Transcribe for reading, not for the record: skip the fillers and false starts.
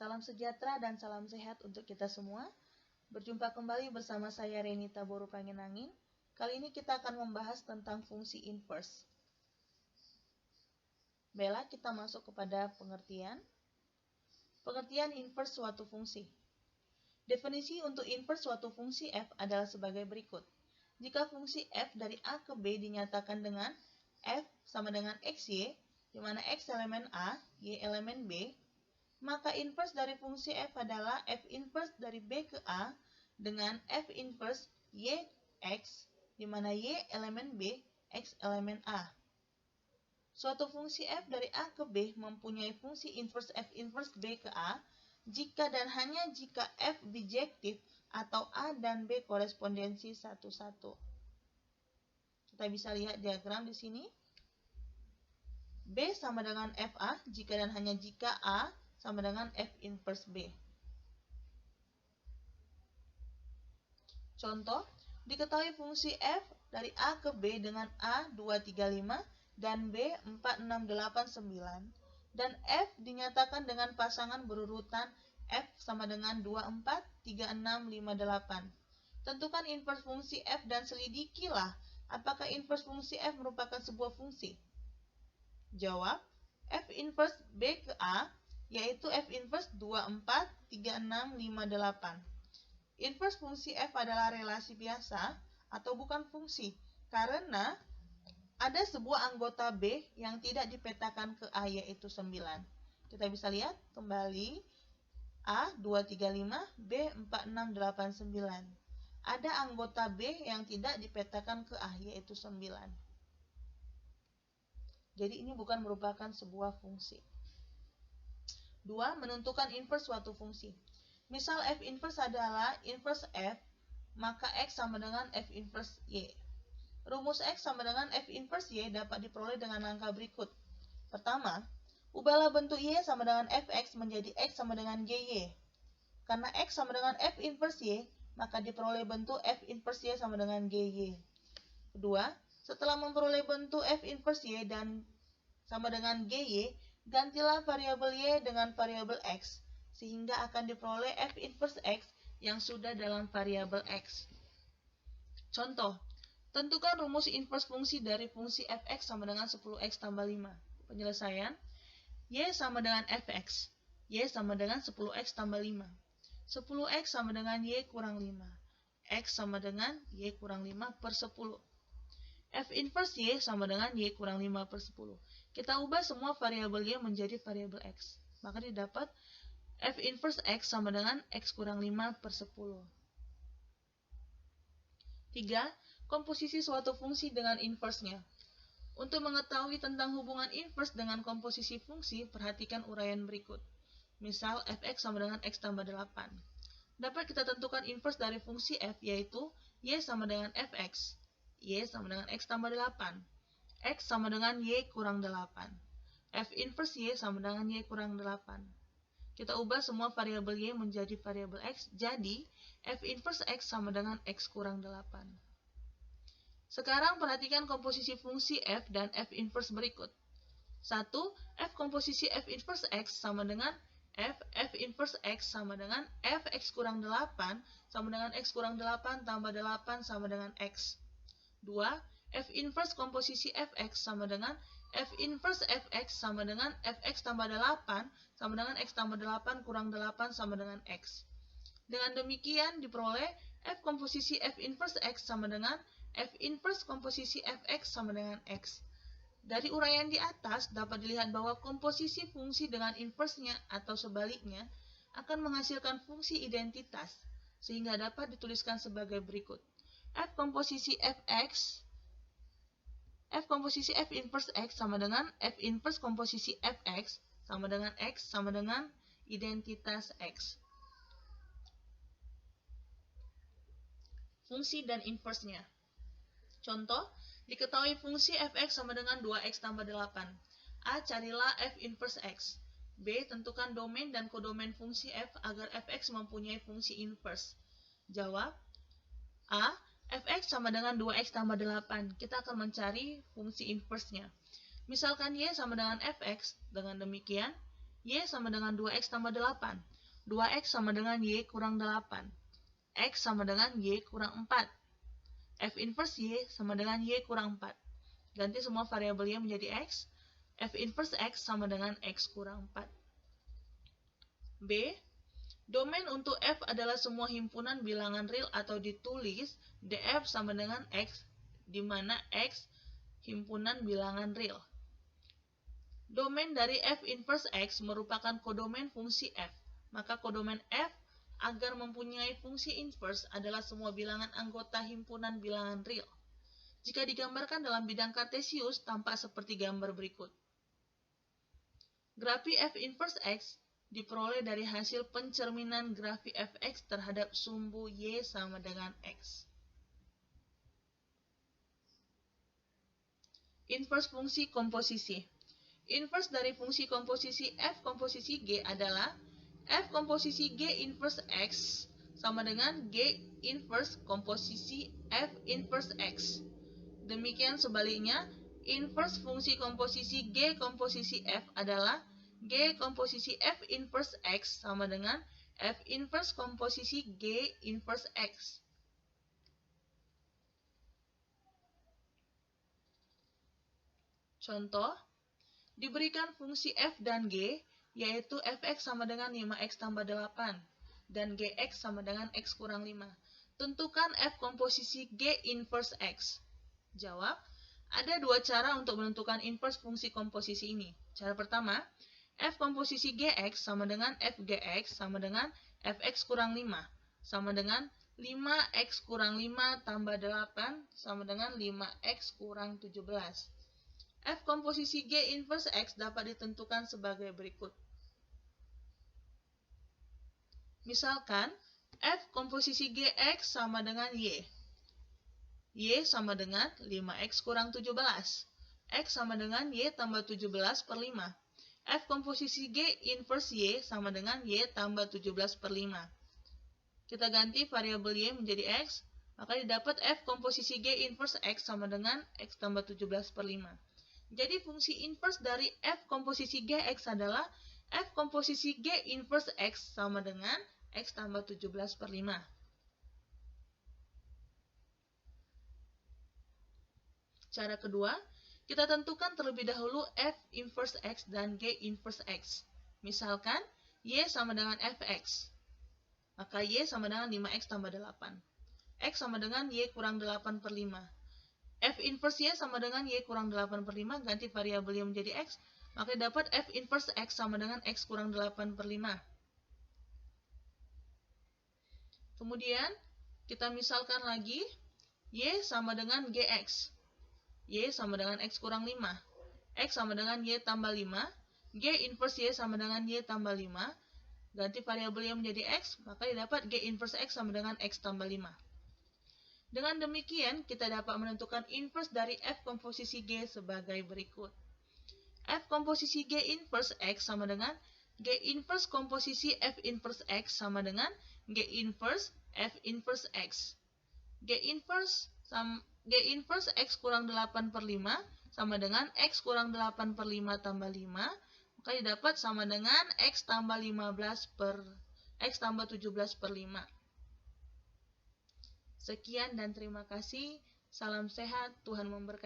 Salam sejahtera dan salam sehat untuk kita semua. Berjumpa kembali bersama saya Renita Boru Pangenangin. Kali ini kita akan membahas tentang fungsi inverse. Baiklah, kita masuk kepada pengertian. Pengertian inverse suatu fungsi. Definisi untuk inverse suatu fungsi f adalah sebagai berikut. Jika fungsi f dari a ke b dinyatakan dengan f sama dengan xy, di mana x elemen a, y elemen b, maka inverse dari fungsi f adalah f inverse dari b ke a dengan f inverse y x, di mana y elemen b, x elemen a. Suatu fungsi f dari a ke b mempunyai fungsi inverse f inverse b ke a jika dan hanya jika f bijektif atau a dan b korespondensi satu-satu. Kita bisa lihat diagram di sini. B sama dengan fa jika dan hanya jika a sama dengan f inverse b. Contoh, diketahui fungsi f dari a ke b dengan a 235 dan b 4689 dan f dinyatakan dengan pasangan berurutan f sama dengan 24, 36, 58. Tentukan inverse fungsi f dan selidikilah apakah inverse fungsi f merupakan sebuah fungsi. Jawab, f inverse b ke a yaitu f inverse 24, 36, 58. Inverse fungsi f adalah relasi biasa atau bukan fungsi karena ada sebuah anggota b yang tidak dipetakan ke a yaitu 9. Kita bisa lihat kembali a 235, b 4689. Ada anggota b yang tidak dipetakan ke a yaitu 9. Jadi ini bukan merupakan sebuah fungsi. 2. Menentukan inverse suatu fungsi. Misal f inverse adalah inverse f, maka x sama dengan f inverse y. Rumus x sama dengan f inverse y dapat diperoleh dengan langkah berikut. Pertama, ubahlah bentuk y sama dengan fx menjadi x sama dengan gy. Karena x sama dengan f inverse y, maka diperoleh bentuk f inverse y sama dengan gy. Kedua, setelah memperoleh bentuk f inverse y dan sama dengan gy, gantilah variabel y dengan variabel x, sehingga akan diperoleh f inverse x yang sudah dalam variabel x. Contoh, tentukan rumus inverse fungsi dari fungsi fx sama dengan 10x tambah 5. Penyelesaian, y sama dengan fx, y sama dengan 10x tambah 5. 10x sama dengan y kurang 5. X sama dengan y kurang 5 per 10. F inverse y sama dengan y kurang 5 per 10. Kita ubah semua variabel y menjadi variabel x. Maka didapat f inverse x sama dengan x kurang 5 per 10. 3. Komposisi suatu fungsi dengan inverse-nya. Untuk mengetahui tentang hubungan inverse dengan komposisi fungsi, perhatikan uraian berikut. Misal, fx sama dengan x tambah 8. Dapat kita tentukan inverse dari fungsi f, yaitu y sama dengan fx. Y sama dengan x tambah 8. X sama dengan y kurang 8. F inverse y sama dengan y kurang 8. Kita ubah semua variabel y menjadi variabel x, jadi f inverse x sama dengan x kurang 8. Sekarang perhatikan komposisi fungsi f dan f inverse berikut. 1. F komposisi f inverse x sama dengan f inverse x sama dengan f x kurang 8 sama dengan x kurang 8 tambah 8 sama dengan x. 2. F inverse komposisi fx sama dengan f inverse fx sama dengan fx tambah 8 sama dengan x tambah 8 kurang 8 sama dengan x. Dengan demikian diperoleh f komposisi f inverse x sama dengan f inverse komposisi fx sama dengan x. Dari uraian di atas dapat dilihat bahwa komposisi fungsi dengan inverse-nya atau sebaliknya akan menghasilkan fungsi identitas, sehingga dapat dituliskan sebagai berikut. F komposisi f inverse x sama dengan f inverse komposisi fx sama dengan x sama dengan identitas x. Fungsi dan inverse-nya. Contoh, diketahui fungsi fx sama dengan 2x tambah 8. A. Carilah f inverse x. B. Tentukan domain dan kodomain fungsi f agar fx mempunyai fungsi inverse. Jawab, A. Fx sama dengan 2x tambah 8. Kita akan mencari fungsi inverse-nya. Misalkan y sama dengan fx, dengan demikian Y sama dengan 2X tambah 8. 2X sama dengan Y kurang 8. X sama dengan Y kurang 4. F inverse Y sama dengan Y kurang 4. Ganti semua variabel Y menjadi X. F inverse X sama dengan X kurang 4. B. Domain untuk F adalah semua himpunan bilangan real atau ditulis df sama dengan X, di mana X himpunan bilangan real. Domain dari F inverse X merupakan kodomain fungsi F. Maka kodomain F agar mempunyai fungsi inverse adalah semua bilangan anggota himpunan bilangan real. Jika digambarkan dalam bidang kartesius, tampak seperti gambar berikut. Grafi F inverse X diperoleh dari hasil pencerminan grafi Fx terhadap sumbu Y sama dengan X. Inverse fungsi komposisi. Inverse dari fungsi komposisi F komposisi G adalah F komposisi G inverse X sama dengan G inverse komposisi F inverse X. Demikian sebaliknya, inverse fungsi komposisi G komposisi F adalah G komposisi F inverse X sama dengan F inverse komposisi G inverse X. Contoh, diberikan fungsi F dan G, yaitu Fx sama dengan 5x tambah 8, dan Gx sama dengan x kurang 5. Tentukan F komposisi G inverse X. Jawab, ada dua cara untuk menentukan inverse fungsi komposisi ini. Cara pertama, F komposisi Gx sama dengan Fgx sama dengan Fx kurang 5, sama dengan 5x kurang 5 tambah 8 sama dengan 5x kurang 17. F komposisi G inverse X dapat ditentukan sebagai berikut. Misalkan, F komposisi Gx sama dengan Y. Y sama dengan 5x kurang 17. X sama dengan Y tambah 17 per 5. F komposisi G inverse Y sama dengan Y tambah 17 per 5. Kita ganti variabel Y menjadi X, maka didapat F komposisi G inverse X sama dengan X tambah 17 per 5. Jadi fungsi inverse dari F komposisi Gx adalah F komposisi G inverse X sama dengan X tambah 17 per 5. Cara kedua, kita tentukan terlebih dahulu F inverse X dan G inverse X. Misalkan, Y sama dengan Fx. Maka Y sama dengan 5x tambah 8. X sama dengan Y kurang 8 per 5. F inverse Y sama dengan Y kurang 8 per 5, ganti variabel Y menjadi X, maka dapat F inverse X sama dengan X kurang 8 per 5. Kemudian, kita misalkan lagi, Y sama dengan Gx. Y sama dengan X kurang 5. X sama dengan Y tambah 5. G inverse Y sama dengan Y tambah 5. Ganti variabel Y menjadi X, maka didapat G inverse X sama dengan X tambah 5. Dengan demikian, kita dapat menentukan inverse dari F komposisi G sebagai berikut. F komposisi G inverse X sama dengan G inverse komposisi F inverse X sama dengan G inverse F inverse X. G inverse X kurang 8 per 5 sama dengan X kurang 8 per 5 tambah 5, maka didapat sama dengan X tambah 17 per 5. Sekian dan terima kasih. Salam sehat, Tuhan memberkati.